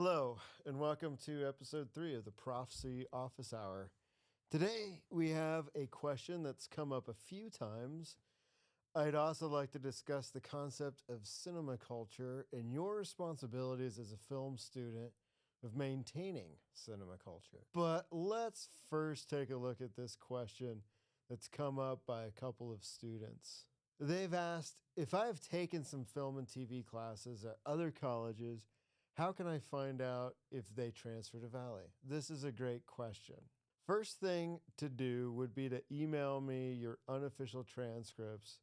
Hello, and welcome to episode 3 of the Prof C Office Hour. Today, we have a question that's come up a few times. I'd also like to discuss the concept of cinema culture and your responsibilities as a film student of maintaining cinema culture. But let's first take a look at this question that's come up by a couple of students. They've asked, if I've taken some film and TV classes at other colleges, how can I find out if they transfer to Valley? This is a great question. First thing to do would be to email me your unofficial transcripts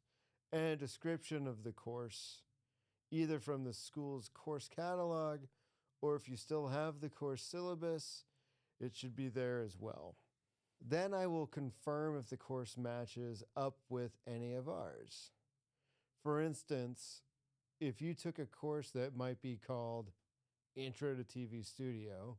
and a description of the course, either from the school's course catalog or if you still have the course syllabus, it should be there as well. Then I will confirm if the course matches up with any of ours. For instance, if you took a course that might be called Intro to TV Studio,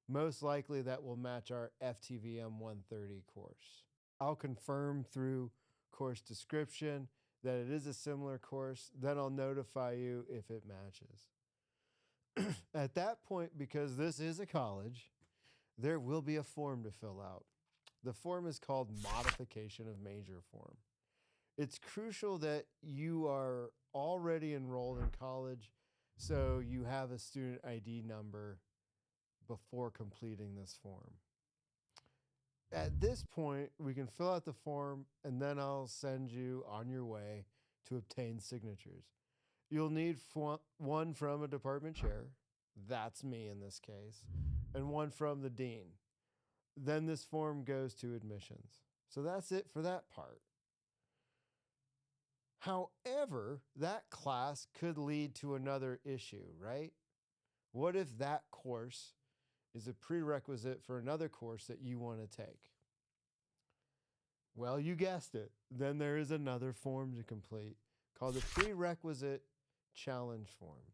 most likely that will match our FTVM 130 course. I'll confirm through course description that it is a similar course, then I'll notify you if it matches. At that point, because this is a college, there will be a form to fill out. The form is called Modification of Major Form. It's crucial that you are already enrolled in college, so you have a student ID number before completing this form. At this point, we can fill out the form and then I'll send you on your way to obtain signatures. You'll need one from a department chair, that's me in this case, and one from the dean. Then this form goes to admissions. So that's it for that part. However, that class could lead to another issue, right? What if that course is a prerequisite for another course that you want to take? Well, you guessed it. Then there is another form to complete called the Prerequisite Challenge Form.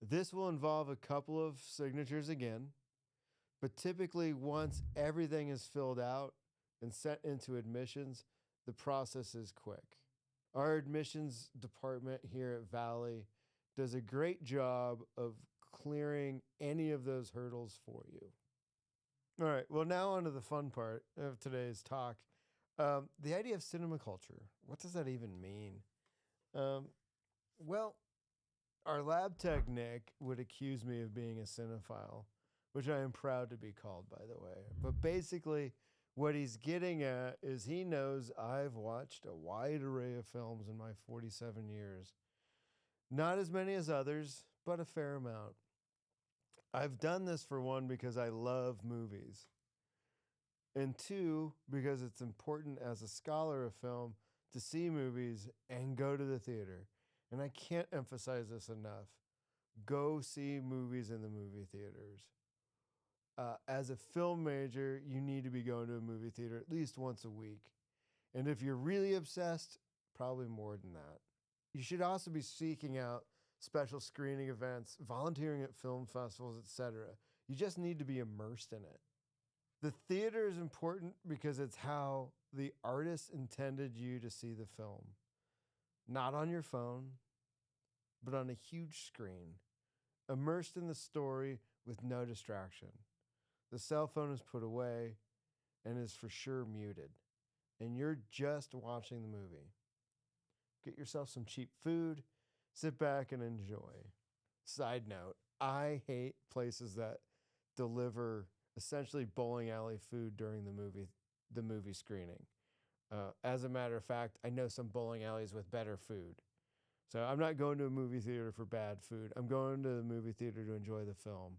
This will involve a couple of signatures again, but typically once everything is filled out and sent into admissions, the process is quick. Our admissions department here at Valley does a great job of clearing any of those hurdles for you. All right, well, now on to the fun part of today's talk. The idea of cinema culture. What does that even mean? Well, our lab tech, Nick, would accuse me of being a cinephile, which I am proud to be called, by the way. But basically, what he's getting at is he knows I've watched a wide array of films in my 47 years. Not as many as others, but a fair amount. I've done this for one, because I love movies. And two, because it's important as a scholar of film to see movies and go to the theater. And I can't emphasize this enough. Go see movies in the movie theaters. As a film major, you need to be going to a movie theater at least once a week. And if you're really obsessed, probably more than that. You should also be seeking out special screening events, volunteering at film festivals, etc. You just need to be immersed in it. The theater is important because it's how the artist intended you to see the film. Not on your phone, but on a huge screen, immersed in the story with no distraction. The cell phone is put away and is for sure muted, and you're just watching the movie. Get yourself some cheap food, sit back and enjoy. Side note, I hate places that deliver essentially bowling alley food during the movie screening. As a matter of fact, I know some bowling alleys with better food. So I'm not going to a movie theater for bad food. I'm going to the movie theater to enjoy the film.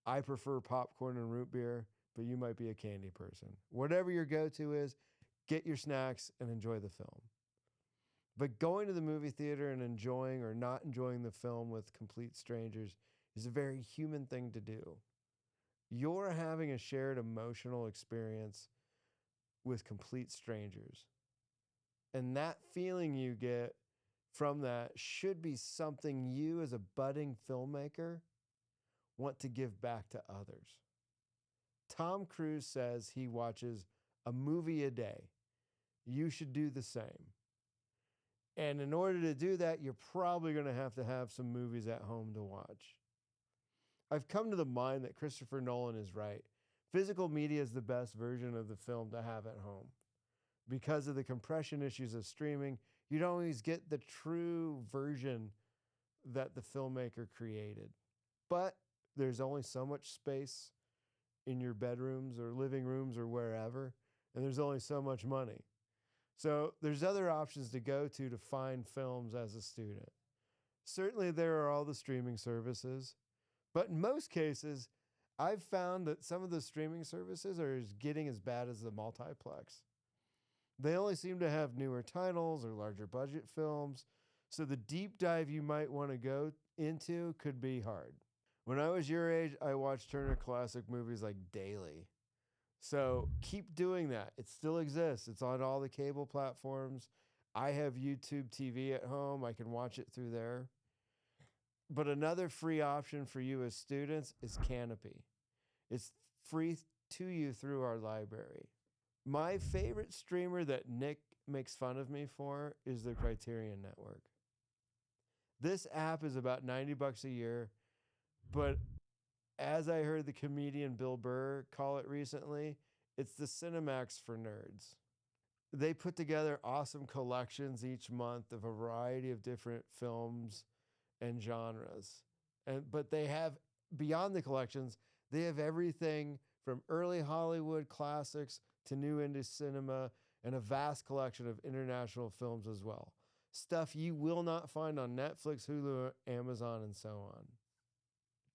I prefer popcorn and root beer, but you might be a candy person. Whatever your go-to is, get your snacks and enjoy the film. But going to the movie theater and enjoying or not enjoying the film with complete strangers is a very human thing to do. You're having a shared emotional experience with complete strangers. And that feeling you get from that should be something you as a budding filmmaker want to give back to others. Tom Cruise says he watches a movie a day. You should do the same. And in order to do that, you're probably going to have some movies at home to watch. I've come to the mind that Christopher Nolan is right. Physical media is the best version of the film to have at home. Because of the compression issues of streaming, you don't always get the true version that the filmmaker created. But there's only so much space in your bedrooms or living rooms or wherever, and there's only so much money. So there's other options to go to find films as a student. Certainly there are all the streaming services, but in most cases, I've found that some of the streaming services are getting as bad as the multiplex. They only seem to have newer titles or larger budget films, so the deep dive you might want to go into could be hard. When I was your age, I watched Turner Classic movies like daily. So keep doing that. It still exists. It's on all the cable platforms. I have YouTube TV at home. I can watch it through there. But another free option for you as students is Canopy. It's free to you through our library. My favorite streamer that Nick makes fun of me for is the Criterion Network. This app is about $90 a year, but as I heard the comedian Bill Burr call it recently, it's the Cinemax for nerds. They put together awesome collections each month of a variety of different films and genres. But they have, beyond the collections, they have everything from early Hollywood classics to new indie cinema and a vast collection of international films as well. Stuff you will not find on Netflix, Hulu, Amazon, and so on.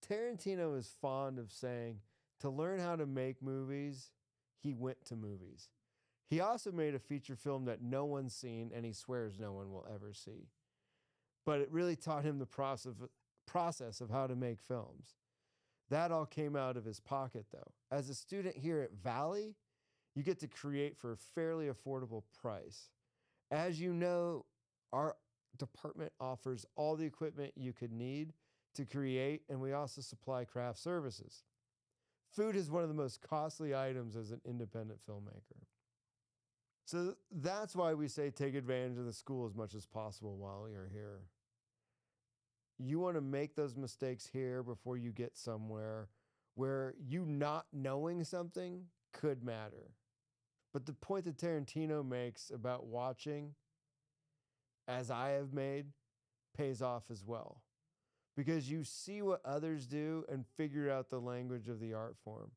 Tarantino is fond of saying, to learn how to make movies, he went to movies. He also made a feature film that no one's seen, and he swears no one will ever see. But it really taught him the process of how to make films. That all came out of his pocket, though. As a student here at Valley, you get to create for a fairly affordable price. As you know, our department offers all the equipment you could need to create, and we also supply craft services. Food is one of the most costly items as an independent filmmaker. So that's why we say take advantage of the school as much as possible while you're here. You want to make those mistakes here before you get somewhere where you not knowing something could matter. But the point that Tarantino makes about watching, as I have made, pays off as well. Because you see what others do and figure out the language of the art form.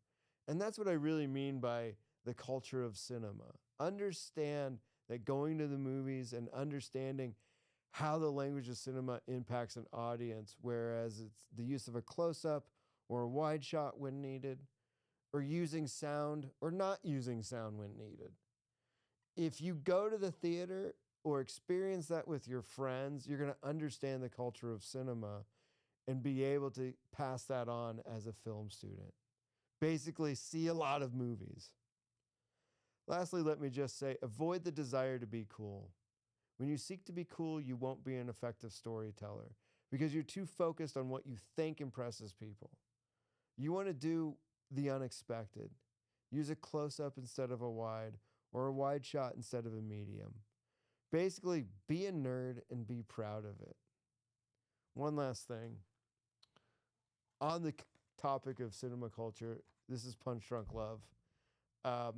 And that's what I really mean by the culture of cinema. Understand that going to the movies and understanding how the language of cinema impacts an audience, whereas it's the use of a close-up or a wide shot when needed, or using sound or not using sound when needed. If you go to the theater or experience that with your friends, you're going to understand the culture of cinema and be able to pass that on as a film student. Basically, see a lot of movies. Lastly, let me just say, avoid the desire to be cool. When you seek to be cool, you won't be an effective storyteller because you're too focused on what you think impresses people. You want to do the unexpected. Use a close-up instead of a wide, or a wide shot instead of a medium. Basically, be a nerd and be proud of it. One last thing. On the topic of cinema culture, this is Punch Drunk Love. A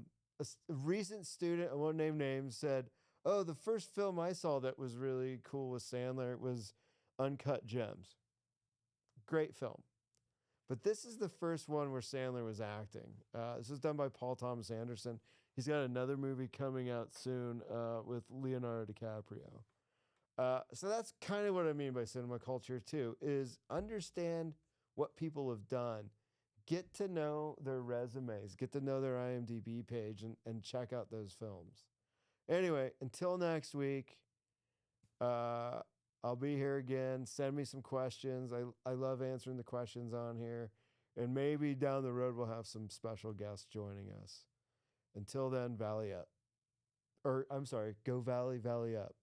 recent student, I won't name names, said, "Oh, the first film I saw that was really cool with Sandler was Uncut Gems. Great film. But this is the first one where Sandler was acting. This was done by Paul Thomas Anderson. He's got another movie coming out soon with Leonardo DiCaprio. So that's kind of what I mean by cinema culture too, is understand what people have done. Get to know their resumes. Get to know their IMDb page and check out those films. Anyway, until next week, I'll be here again. Send me some questions. I love answering the questions on here. And maybe down the road we'll have some special guests joining us. Until then, Valley up. Or, I'm sorry, go Valley, Valley up.